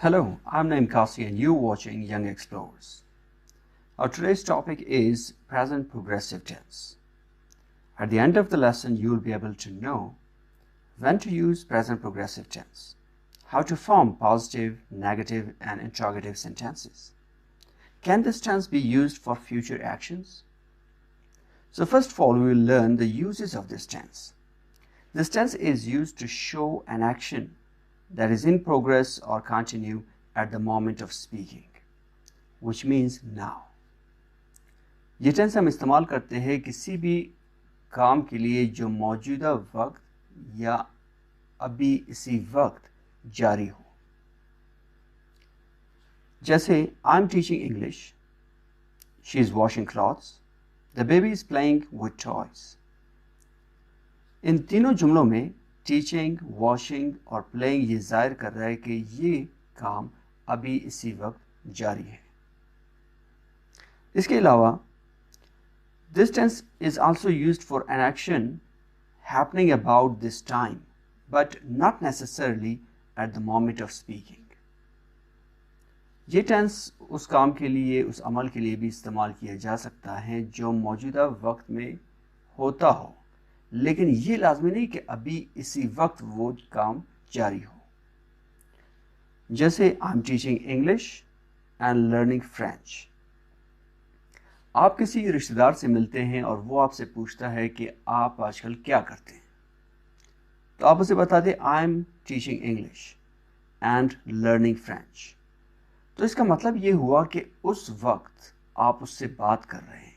Hello, I'm Naim Kasi and you're watching Young Explorers. Our today's topic is present progressive tense. At the end of the lesson, you'll be able to know when to use present progressive tense, how to form positive, negative, and interrogative sentences. Can this tense be used for future actions? So first of all, we will learn the uses of this tense. This tense is used to show an action that is in progress or continue at the moment of speaking, which means now. ये tense हम इस्तेमाल करते हैं किसी भी काम के लिए जो मौजूदा वक्त या अभी इसी वक्त जारी हो। जैसे I'm teaching English, she is washing clothes, the baby is playing with toys. इन तीनों जुमलों में टीचिंग, वॉशिंग और प्लेइंग ये जाहिर कर रहा है कि ये काम अभी इसी वक्त जारी है। इसके अलावा this tense is also used for an action happening about this time but not necessarily at the moment of speaking. ये टेंस उस काम के लिए, उस अमल के लिए भी इस्तेमाल किया जा सकता है जो मौजूदा वक्त में होता हो, लेकिन ये लाजमी नहीं कि अभी इसी वक्त वो काम जारी हो। जैसे I am teaching English and learning French. आप किसी रिश्तेदार से मिलते हैं और वो आपसे पूछता है कि आप आजकल क्या करते हैं, तो आप उसे बता दें I am teaching English and learning French. तो इसका मतलब ये हुआ कि उस वक्त आप उससे बात कर रहे हैं,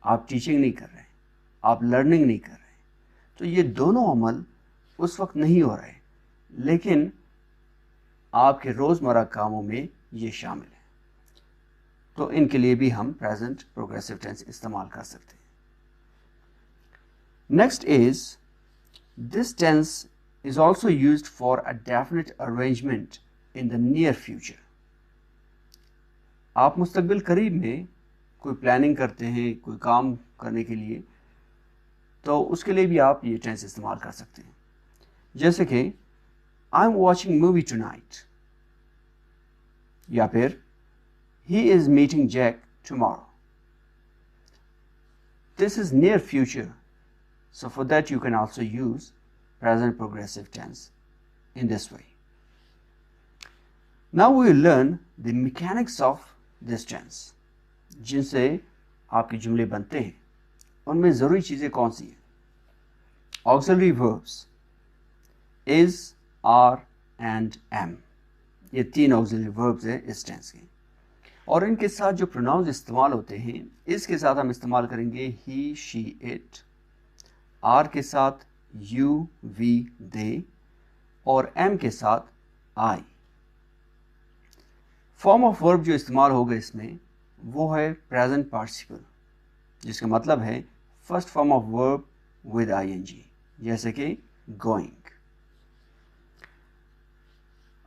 आप टीचिंग नहीं कर रहे हैं, आप लर्निंग नहीं कर रहे हैं। तो ये दोनों अमल उस वक्त नहीं हो रहे, लेकिन आपके रोज़मर्रा कामों में ये शामिल है। तो इनके लिए भी हम प्रेजेंट प्रोग्रेसिव टेंस इस्तेमाल कर सकते हैं। Next is this tense is also used for a definite arrangement in the near future. आप मुस्तकबिल करीब में कोई प्लानिंग करते हैं कोई काम करने के लिए, तो उसके लिए भी आप ये टेंस इस्तेमाल कर सकते हैं। जैसे कि I am watching movie tonight, या फिर he is meeting Jack tomorrow. This is near future, so for that you can also use present progressive tense in this way. Now we will learn the mechanics of this tense. जिनसे आपके जुमले बनते हैं उनमें ज़रूरी चीज़ें कौन सी हैं? Auxiliary verbs is, are and am, ये तीन ऑक्सिलरी वर्ब्स हैं इस टेंस के, और इनके साथ जो प्रोनाउंस इस्तेमाल होते हैं इसके साथ हम इस्तेमाल करेंगे ही, शी, इट। आर के साथ यू, वी, दे, और एम के साथ आई। फॉर्म ऑफ वर्ब जो इस्तेमाल होगा इसमें वो है प्रेजेंट पार्टिसिपल, जिसका मतलब है first form of verb with ING, जैसे कि गोइंग।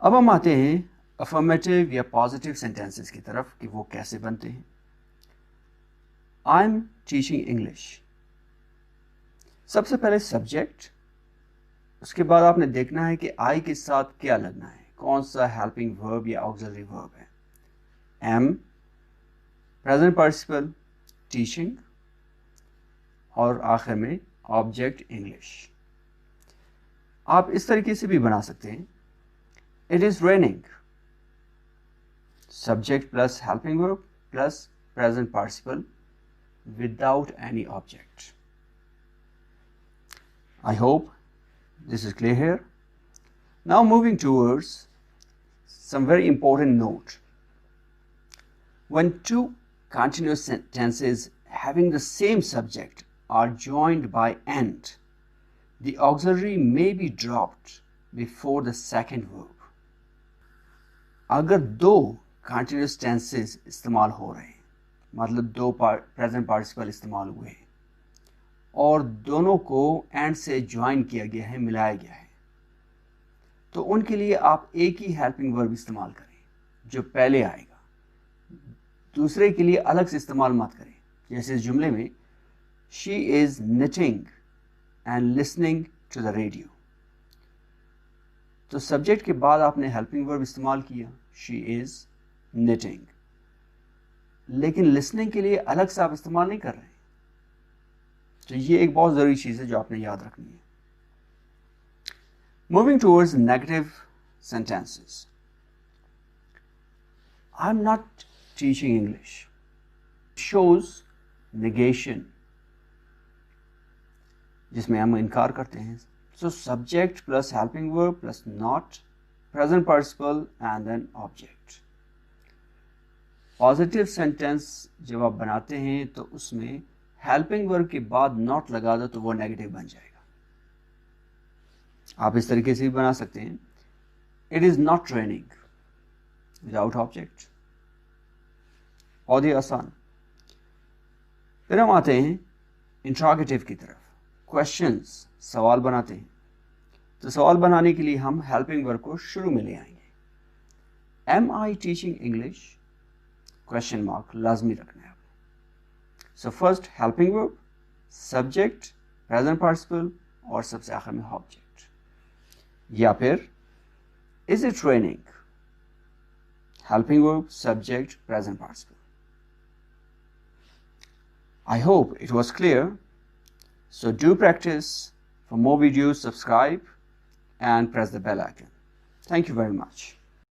अब हम आते हैं अफर्मेटिव या पॉजिटिव सेंटेंसेस की तरफ कि वो कैसे बनते हैं। आई एम टीचिंग इंग्लिश, सबसे पहले सब्जेक्ट, उसके बाद आपने देखना है कि आई के साथ क्या लगना है, कौन सा हेल्पिंग वर्ब या ऑक्सिलरी वर्ब है। एम प्रेजेंट पार्टिसिपल टीचिंग, और आखिर में ऑब्जेक्ट इंग्लिश। आप इस तरीके से भी बना सकते हैं। It is raining, subject plus helping verb plus present participle without any object. I hope this is clear here. Now moving towards some very important note. When two continuous sentences having the same subject are joined by and, the auxiliary may be dropped before the second verb. अगर दो continuous tenses इस्तेमाल हो रहे हैं, मतलब दो present participle इस्तेमाल हुए हैं और दोनों को एंड से ज्वाइन किया गया है, मिलाया गया है, तो उनके लिए आप एक ही हेल्पिंग वर्ब इस्तेमाल करें जो पहले आएगा, दूसरे के लिए अलग से इस्तेमाल मत करें। जैसे इस जुमले में she is knitting and listening to the radio, तो सब्जेक्ट के बाद आपने हेल्पिंग वर्ब इस्तेमाल किया, शी इज निटिंग, लेकिन लिसनिंग के लिए अलग से आप इस्तेमाल नहीं कर रहे हैं। तो ये एक बहुत ज़रूरी चीज़ है जो आपने याद रखनी है। Moving towards negative sentences, I am not teaching English shows negation, जिसमें हम इनकार करते हैं। So subject plus helping verb plus not, present participle and then object. Positive sentence जब आप बनाते हैं तो उसमें हेल्पिंग वर्ब के बाद नॉट लगा दो तो वो नेगेटिव बन जाएगा। आप इस तरीके से भी बना सकते हैं, it is not raining without object. बहुत ही आसान। फिर हम आते हैं इंट्रोगेटिव की तरफ, क्वेश्चंस, सवाल बनाते हैं। तो सवाल बनाने के लिए हम हेल्पिंग वर्ब को शुरू में ले आएंगे। Am I teaching English, question mark लाजमी रखना है। So first helping verb, subject, present participle और सबसे आखिर में ऑब्जेक्ट। या फिर is it raining, helping verb, subject, present participle. I hope it was clear. So do practice. For more videos, subscribe and press the bell icon. Thank you very much.